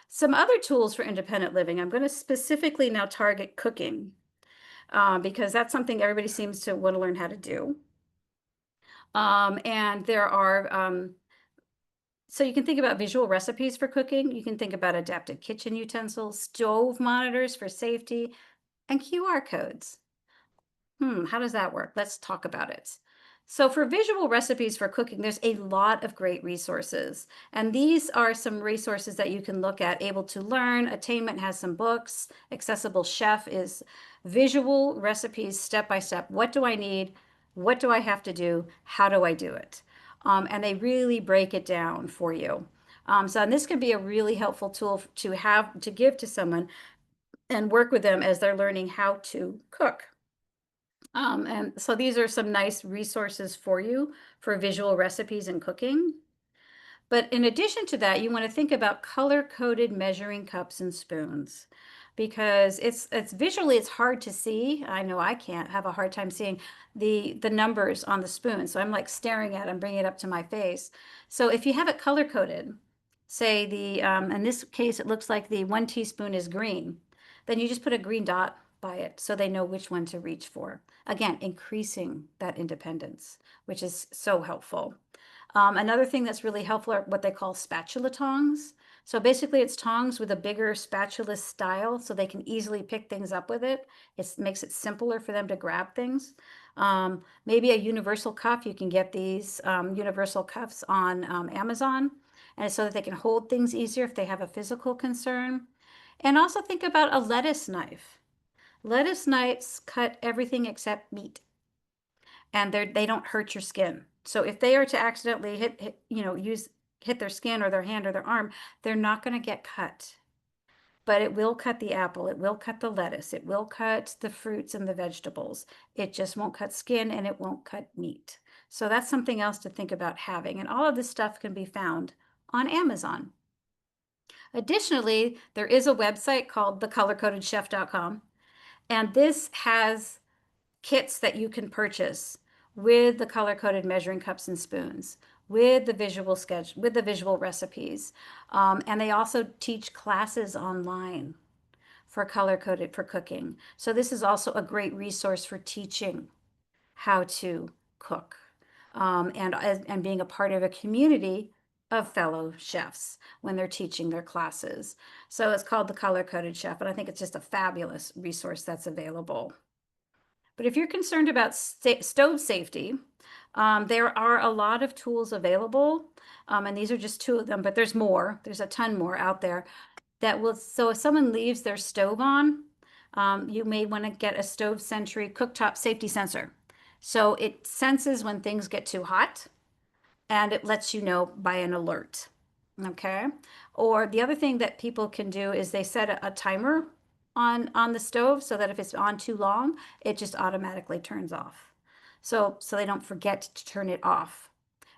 Speaker 2: Some other tools for independent living. I'm going to specifically now target cooking because that's something everybody seems to want to learn how to do. And there are, so you can think about visual recipes for cooking. You can think about adapted kitchen utensils, stove monitors for safety, and QR codes. How does that work? Let's talk about it. So for visual recipes for cooking, there's a lot of great resources. And these are some resources that you can look at. Able to Learn, Attainment has some books. Accessible Chef is visual recipes, step by step. What do I need? What do I have to do? How do I do it? And they really break it down for you. And this can be a really helpful tool to give to someone and work with them as they're learning how to cook. And so these are some nice resources for you for visual recipes and cooking. But in addition to that, you want to think about color-coded measuring cups and spoons because it's visually it's hard to see. I know I can't have a hard time seeing the numbers on the spoon. So I'm like staring at them, bringing it up to my face. So if you have it color-coded, say in this case, it looks like the 1 teaspoon is green, then you just put a green dot by it so they know which one to reach for. Again, increasing that independence, which is so helpful. Another thing that's really helpful are what they call spatula tongs. So basically it's tongs with a bigger spatula style so they can easily pick things up with it. It makes it simpler for them to grab things. Maybe a universal cuff. You can get these universal cuffs on Amazon, and so that they can hold things easier if they have a physical concern. And also think about a lettuce knife. Lettuce knives cut everything except meat, and they don't hurt your skin. So if they are to accidentally hit their skin or their hand or their arm, they're not going to get cut. But it will cut the apple, it will cut the lettuce, it will cut the fruits and the vegetables. It just won't cut skin and it won't cut meat. So that's something else to think about having. And all of this stuff can be found on Amazon. Additionally, there is a website called thecolorcodedchef.com, and this has kits that you can purchase with the color-coded measuring cups and spoons, with the visual sketch, with the visual recipes. And they also teach classes online for color-coded for cooking. So this is also a great resource for teaching how to cook and being a part of a community of fellow chefs when they're teaching their classes. So it's called the Color-Coded Chef, and I think it's just a fabulous resource that's available. But if you're concerned about stove safety, there are a lot of tools available, and these are just 2 of them, but there's more. There's a ton more out there that will, so if someone leaves their stove on, you may want to get a Stove Sentry cooktop safety sensor. So it senses when things get too hot, and it lets you know by an alert. Okay. Or the other thing that people can do is they set a timer on the stove so that if it's on too long, it just automatically turns off. So they don't forget to turn it off.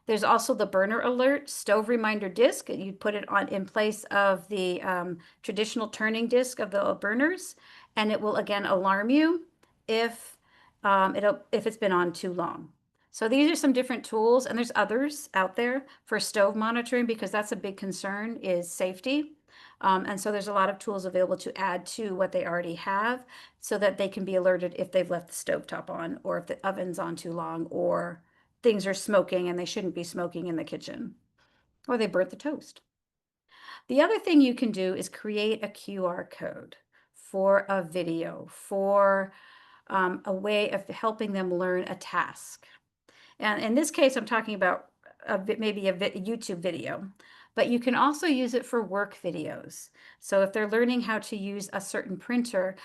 Speaker 2: There's also the burner alert stove reminder disc. You put it on in place of the traditional turning disc of the burners, and it will again alarm you if it's been on too long. So these are some different tools, and there's others out there for stove monitoring because that's a big concern is safety. And so there's a lot of tools available to add to what they already have so that they can be alerted if they've left the stovetop on or if the oven's on too long or things are smoking and they shouldn't be smoking in the kitchen or they burnt the toast. The other thing you can do is create a QR code for a video, for a way of helping them learn a task. And in this case, I'm talking about maybe a YouTube video, but you can also use it for work videos. So if they're learning how to use a certain printer,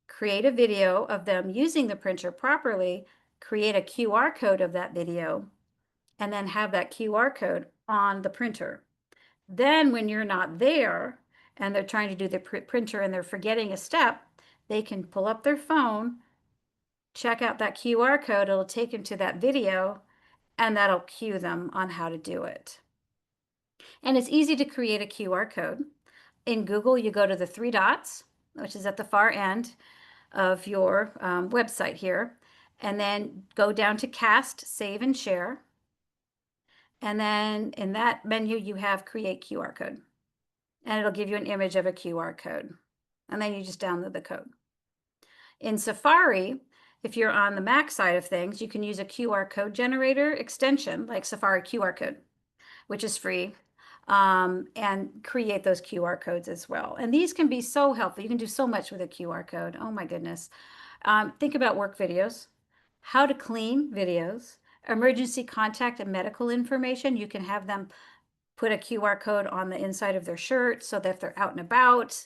Speaker 2: create a video of them using the printer properly, create a QR code of that video, and then have that QR code on the printer. Then when you're not there and they're trying to do the printer and they're forgetting a step, they can pull up their phone, check out that QR code, it'll take them to that video, and that'll cue them on how to do it. And it's easy to create a QR code. In Google, you go to the 3 dots, which is at the far end. of your website here, and then go down to Cast, Save, and Share. And then in that menu, you have Create QR Code. And it'll give you an image of a QR code. And then you just download the code. In Safari, if you're on the Mac side of things, you can use a QR code generator extension like Safari QR Code, which is free, and create those QR codes as well. And these can be so helpful. You can do so much with a QR code. Oh my goodness. Think about work videos, how to clean videos, emergency contact and medical information. You can have them put a QR code on the inside of their shirt so that if they're out and about,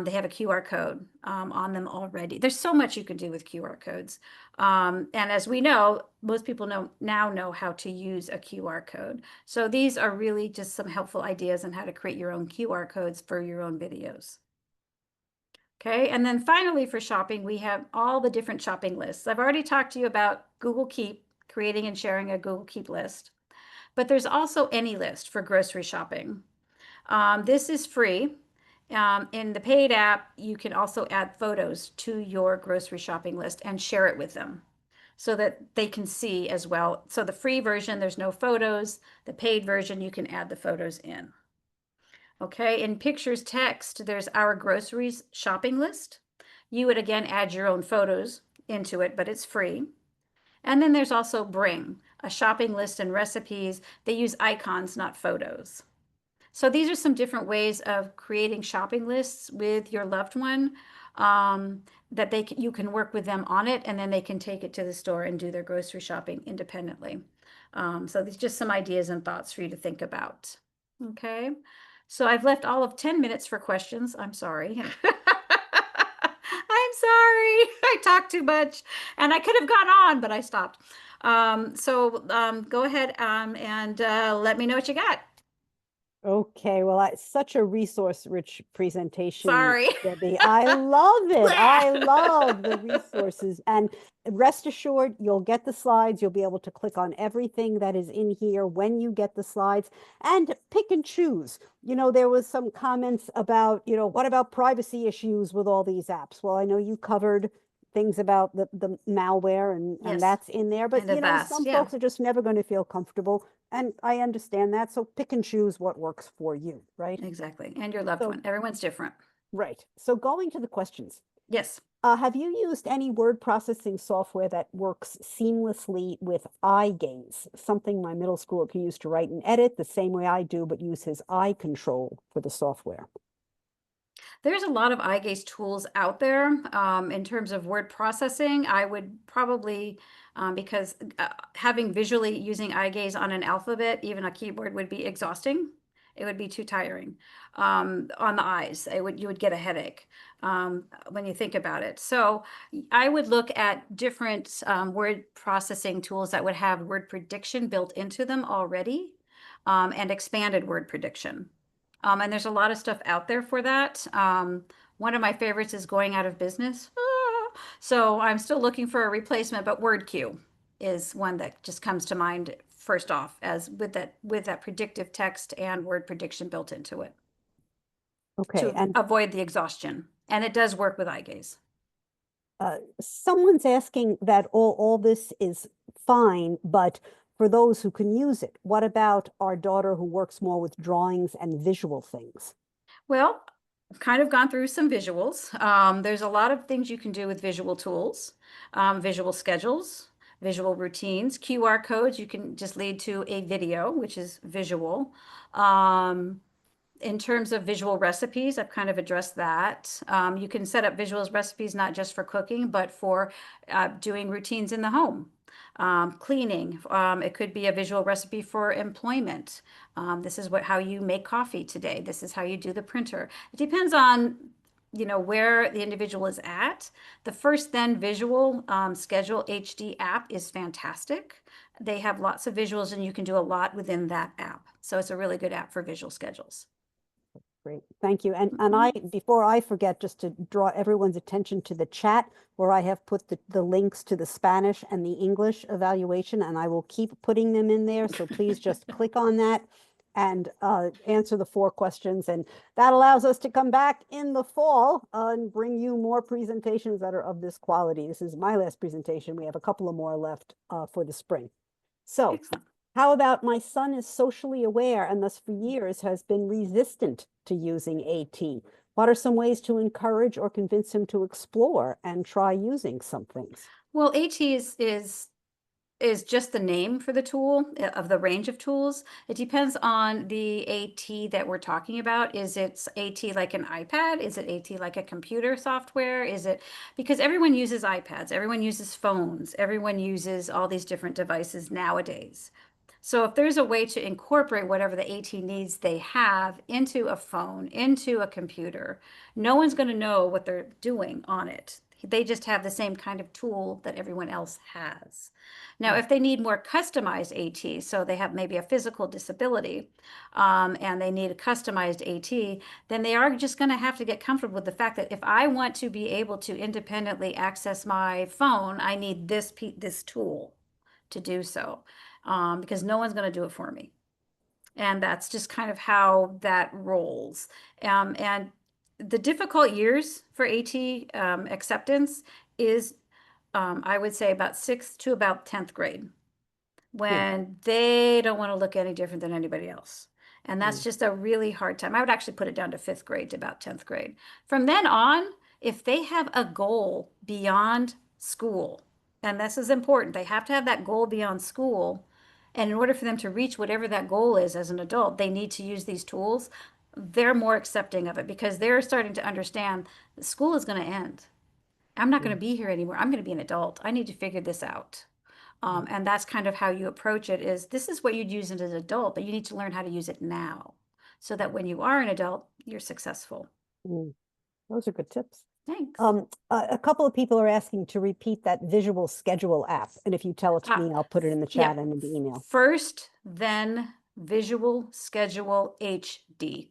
Speaker 2: they have a QR code on them already. There's so much you can do with QR codes. And as we know, most people now know how to use a QR code. So these are really just some helpful ideas on how to create your own QR codes for your own videos. Okay, and then finally for shopping, we have all the different shopping lists. I've already talked to you about Google Keep, creating and sharing a Google Keep list. But there's also AnyList for grocery shopping. This is free. In the paid app, you can also add photos to your grocery shopping list and share it with them so that they can see as well. So the free version, there's no photos. The paid version, you can add the photos in. Okay, in pictures text, there's our groceries shopping list. You would again add your own photos into it, but it's free. And then there's also Bring, a shopping list and recipes. They use icons, not photos. So these are some different ways of creating shopping lists with your loved one, that you can work with them on it, and then they can take it to the store and do their grocery shopping independently. So these are just some ideas and thoughts for you to think about. Okay, so I've left all of 10 minutes for questions. I'm sorry. I'm sorry, I talked too much, and I could have gone on, but I stopped. Go ahead and let me know what you got.
Speaker 1: Okay, well, such a resource-rich presentation,
Speaker 2: Sorry.
Speaker 1: Debbie. I love it. I love the resources. And rest assured, you'll get the slides. You'll be able to click on everything that is in here when you get the slides and pick and choose. You know, there was some comments about, you know, what about privacy issues with all these apps? Well, I know you covered things about the malware and
Speaker 2: Yes.
Speaker 1: that's in there, but
Speaker 2: And
Speaker 1: you know,
Speaker 2: Avast,
Speaker 1: some
Speaker 2: yeah.
Speaker 1: folks are just never going to feel comfortable. And I understand that. So pick and choose what works for you, right?
Speaker 2: Exactly. And your loved one. Everyone's different.
Speaker 1: Right. So going to the questions.
Speaker 2: Yes.
Speaker 1: Have you used any word processing software that works seamlessly with eye gaze? Something my middle schooler can use to write and edit the same way I do, but use his eye control for the software.
Speaker 2: There's a lot of eye gaze tools out there. In terms of word processing, I would probably, because having visually using eye gaze on an alphabet, even a keyboard, would be exhausting. It would be too tiring on the eyes. You would get a headache when you think about it. So I would look at different word processing tools that would have word prediction built into them already, and expanded word prediction. And there's a lot of stuff out there for that. One of my favorites is going out of business. So I'm still looking for a replacement, but WordQ is one that just comes to mind first off, as with that predictive text and word prediction built into it.
Speaker 1: Okay.
Speaker 2: To
Speaker 1: And
Speaker 2: avoid the exhaustion. And it does work with eye gaze.
Speaker 1: someone's asking that all this is fine, but for those who can use it, what about our daughter who works more with drawings and visual things?
Speaker 2: Well, I've kind of gone through some visuals. There's a lot of things you can do with visual tools, visual schedules, visual routines, QR codes. You can just lead to a video, which is visual. In terms of visual recipes, I've kind of addressed that. You can set up visual recipes not just for cooking, but for doing routines in the home. Cleaning. It could be a visual recipe for employment. This is how you make coffee today. This is how you do the printer. It depends on, you know, where the individual is at. The First Then Visual Schedule HD app is fantastic. They have lots of visuals and you can do a lot within that app. So it's a really good app for visual schedules.
Speaker 1: Great, thank you. And before I forget, just to draw everyone's attention to the chat where I have put the links to the Spanish and the English evaluation, and I will keep putting them in there. So please just click on that and answer the 4 questions. And that allows us to come back in the fall and bring you more presentations that are of this quality. This is my last presentation. We have a couple of more left for the spring. So
Speaker 2: Excellent.
Speaker 1: how about my son is socially aware and thus for years has been resistant to using AT? What are some ways to encourage or convince him to explore and try using some things?
Speaker 2: Well, AT is just the name for the tool of the range of tools. It depends on the AT that we're talking about. Is it AT like an iPad? Is it AT like a computer software? Is it because everyone uses iPads, everyone uses phones, everyone uses all these different devices nowadays. So if there's a way to incorporate whatever the AT needs they have into a phone, into a computer, no one's going to know what they're doing on it. They just have the same kind of tool that everyone else has. Now, if they need more customized AT, so they have maybe a physical disability and they need a customized AT, then they are just going to have to get comfortable with the fact that if I want to be able to independently access my phone, I need this tool to do so because no one's going to do it for me. And that's just kind of how that rolls. And the difficult years for AT acceptance is, I would say, about 6th to about 10th grade, when they don't want to look any different than anybody else. And that's just a really hard time. I would actually put it down to 5th grade to about 10th grade. From then on, if they have a goal beyond school, and this is important, they have to have that goal beyond school. And in order for them to reach whatever that goal is as an adult, they need to use these tools. They're more accepting of it because they're starting to understand that school is going to end. I'm not going to be here anymore. I'm going to be an adult. I need to figure this out. And that's kind of how you approach it is this is what you'd use as an adult, but you need to learn how to use it now so that when you are an adult, you're successful.
Speaker 1: Those are good tips.
Speaker 2: Thanks.
Speaker 1: A couple of people are asking to repeat that visual schedule app. And if you tell it to me, I'll put it in the chat and in the email.
Speaker 2: First, then Visual Schedule HD.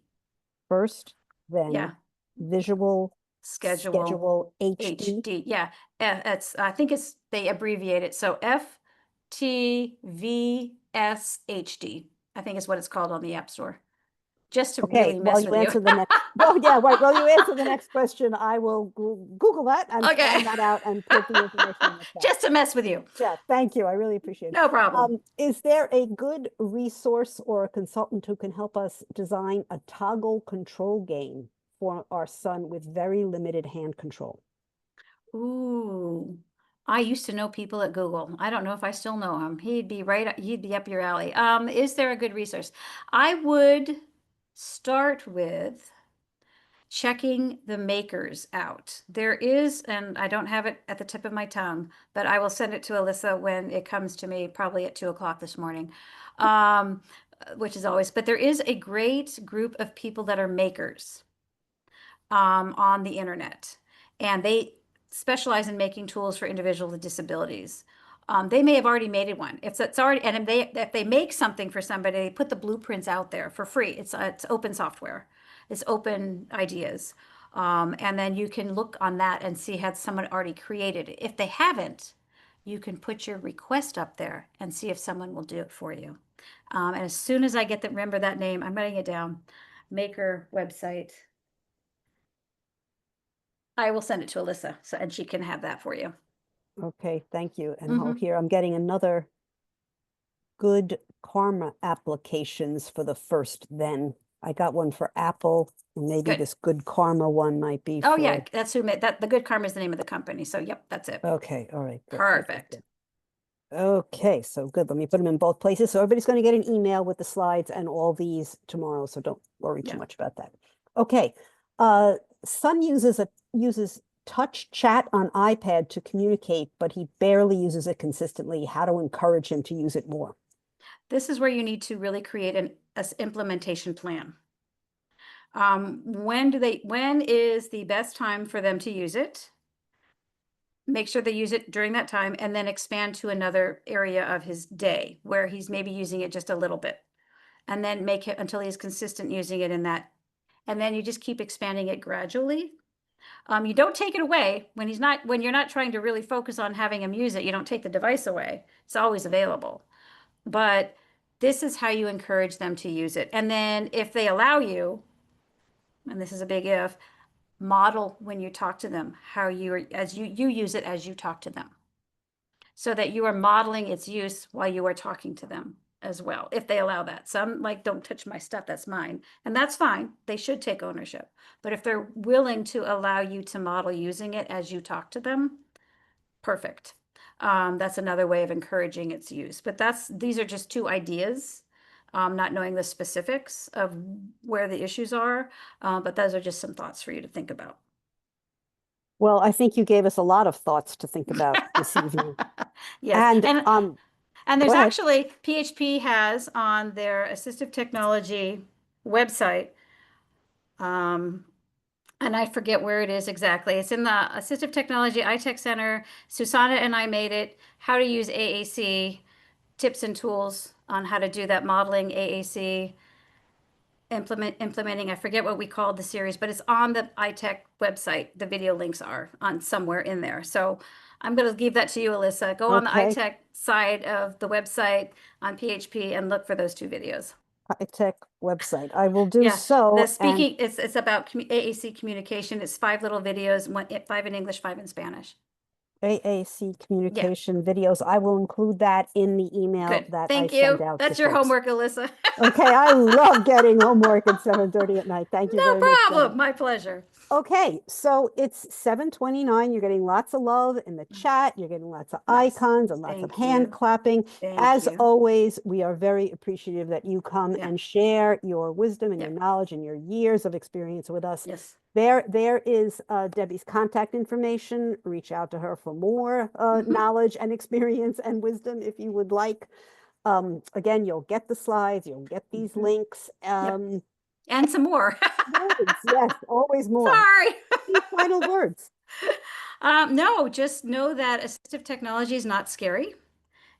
Speaker 1: First, then Visual Schedule HD.
Speaker 2: Yeah, I think they abbreviate it. So FTVSHD, I think is what it's called on the App Store. Just to really mess with you.
Speaker 1: Answer the next, well, yeah, right. Well, you answer the next question. I will Google that and find that out and put the information in the chat.
Speaker 2: Just to mess with you.
Speaker 1: Yeah, thank you. I really appreciate it.
Speaker 2: No problem.
Speaker 1: Is there a good resource or a consultant who can help us design a toggle control game for our son with very limited hand control?
Speaker 2: Ooh, I used to know people at Google. I don't know if I still know him. He'd be up your alley. Is there a good resource? I would start with checking the makers out. There is, and I don't have it at the tip of my tongue, but I will send it to Alyssa when it comes to me, probably at 2 o'clock this morning, which is always, but there is a great group of people that are makers on the internet, and they specialize in making tools for individuals with disabilities. They may have already made it one. If it's already, and if they make something for somebody, they put the blueprints out there for free. It's open software. It's open ideas. And then you can look on that and see had someone already created it. If they haven't, you can put your request up there and see if someone will do it for you. And as soon as I remember that name, I'm writing it down, Maker website, I will send it to Alyssa and she can have that for you.
Speaker 1: Okay, thank you. And here I'm getting another good karma applications for the first then. I got one for Apple, and maybe this good karma one might be
Speaker 2: for... yeah, that's who made that. The good karma is the name of the company. So yep, that's it.
Speaker 1: Okay, all right.
Speaker 2: Perfect.
Speaker 1: Okay, so good. Let me put them in both places. So everybody's going to get an email with the slides and all these tomorrow, so don't worry too much about that. Okay. Son uses touch chat on iPad to communicate, but he barely uses it consistently. How to encourage him to use it more? This is where you need to really create an implementation plan. When is the best time for them to use it? Make sure they use it during that time and then expand to another area of his day where he's maybe using it just a little bit, and then make it until he's consistent using it in that. And then you just keep expanding it gradually. You don't take it away when you're not trying to really focus on having him use it. You don't take the device away. It's always available. But
Speaker 2: this is how you encourage them to use it. And then if they allow you, and this is a big if, model when you talk to them how you are, as you use it as you talk to them, so that you are modeling its use while you are talking to them as well, if they allow that. Some like, don't touch my stuff, that's mine. And that's fine. They should take ownership. But if they're willing to allow you to model using it as you talk to them, perfect. That's another way of encouraging its use. But these are just two ideas, not knowing the specifics of where the issues are. But those are just some thoughts for you to think about.
Speaker 1: Well, I think you gave us a lot of thoughts to think about this evening.
Speaker 2: Yes.
Speaker 1: And
Speaker 2: And
Speaker 1: go
Speaker 2: there's
Speaker 1: ahead.
Speaker 2: actually, PHP has on their assistive technology website, and I forget where it is exactly. It's in the Assistive Technology iTech Center. Susanna and I made it, how to use AAC, tips and tools on how to do that modeling AAC, implementing, I forget what we called the series, but it's on the iTech website. The video links are on somewhere in there. So I'm going to give that to you, Alyssa. Go on the
Speaker 1: Okay.
Speaker 2: iTech side of the website on PHP and look for those two videos.
Speaker 1: Tech website. I will do
Speaker 2: Yeah, the
Speaker 1: so. And
Speaker 2: speaking, it's about AAC communication. It's 5 little videos, 5 in English, 5 in Spanish.
Speaker 1: AAC
Speaker 2: Yeah,
Speaker 1: communication videos. I will include that in the email
Speaker 2: good.
Speaker 1: that I
Speaker 2: Thank
Speaker 1: send
Speaker 2: you.
Speaker 1: out to
Speaker 2: That's your
Speaker 1: folks.
Speaker 2: homework, Alyssa.
Speaker 1: Okay, I love getting homework at 7:30 at night. Thank you
Speaker 2: No
Speaker 1: very much, Debbie.
Speaker 2: problem. My pleasure.
Speaker 1: Okay, so it's 7:29. You're getting lots of love in the chat. You're getting lots of
Speaker 2: Nice.
Speaker 1: icons and lots of
Speaker 2: Thank
Speaker 1: hand
Speaker 2: you.
Speaker 1: clapping.
Speaker 2: Thank
Speaker 1: As
Speaker 2: you.
Speaker 1: always, we are very appreciative that you come
Speaker 2: Yeah.
Speaker 1: and share your wisdom and your
Speaker 2: Yep.
Speaker 1: knowledge and your years of experience with us.
Speaker 2: Yes.
Speaker 1: There is Debbie's contact information. Reach out to her for more knowledge and experience and wisdom if you would like. Again, you'll get the slides, you'll get these links.
Speaker 2: Yep. And some more.
Speaker 1: Words, yes, always more.
Speaker 2: Sorry.
Speaker 1: Any final words?
Speaker 2: No, just know that assistive technology is not scary.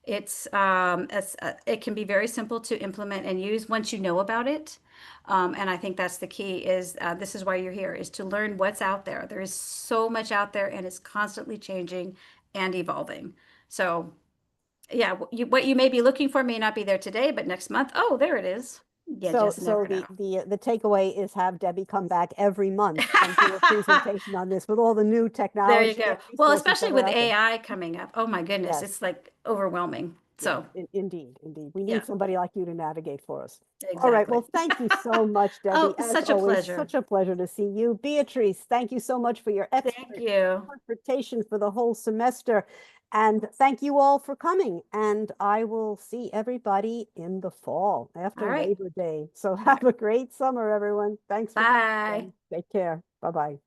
Speaker 2: It can be very simple to implement and use once you know about it. And I think that's the key is this is why you're here, is to learn what's out there. There is so much out there and it's constantly changing and evolving. So yeah, what you may be looking for may not be there today, but next month, oh, there it is. You
Speaker 1: So,
Speaker 2: just never know.
Speaker 1: the takeaway is have Debbie come back every month and do a presentation on this with all the new
Speaker 2: There you
Speaker 1: technology
Speaker 2: go.
Speaker 1: and
Speaker 2: Well,
Speaker 1: resources
Speaker 2: especially
Speaker 1: that are
Speaker 2: with
Speaker 1: out there.
Speaker 2: AI coming up. Oh my goodness,
Speaker 1: Yes,
Speaker 2: it's like overwhelming.
Speaker 1: yes,
Speaker 2: So,
Speaker 1: indeed, indeed. We
Speaker 2: yeah,
Speaker 1: need somebody like you to navigate for us. All right.
Speaker 2: exactly.
Speaker 1: Well, thank you so much,
Speaker 2: Oh,
Speaker 1: Debbie. As
Speaker 2: such a
Speaker 1: always,
Speaker 2: pleasure.
Speaker 1: such a pleasure to see you. Beatrice, thank you so much for your
Speaker 2: Thank
Speaker 1: expert
Speaker 2: you.
Speaker 1: interpretation for the whole semester. And thank you all for coming. And I will see everybody in the fall
Speaker 2: All
Speaker 1: after
Speaker 2: right.
Speaker 1: Labor Day. So
Speaker 2: All right.
Speaker 1: have a great summer, everyone. Thanks for coming
Speaker 2: Bye.
Speaker 1: again. Take care. Bye-bye.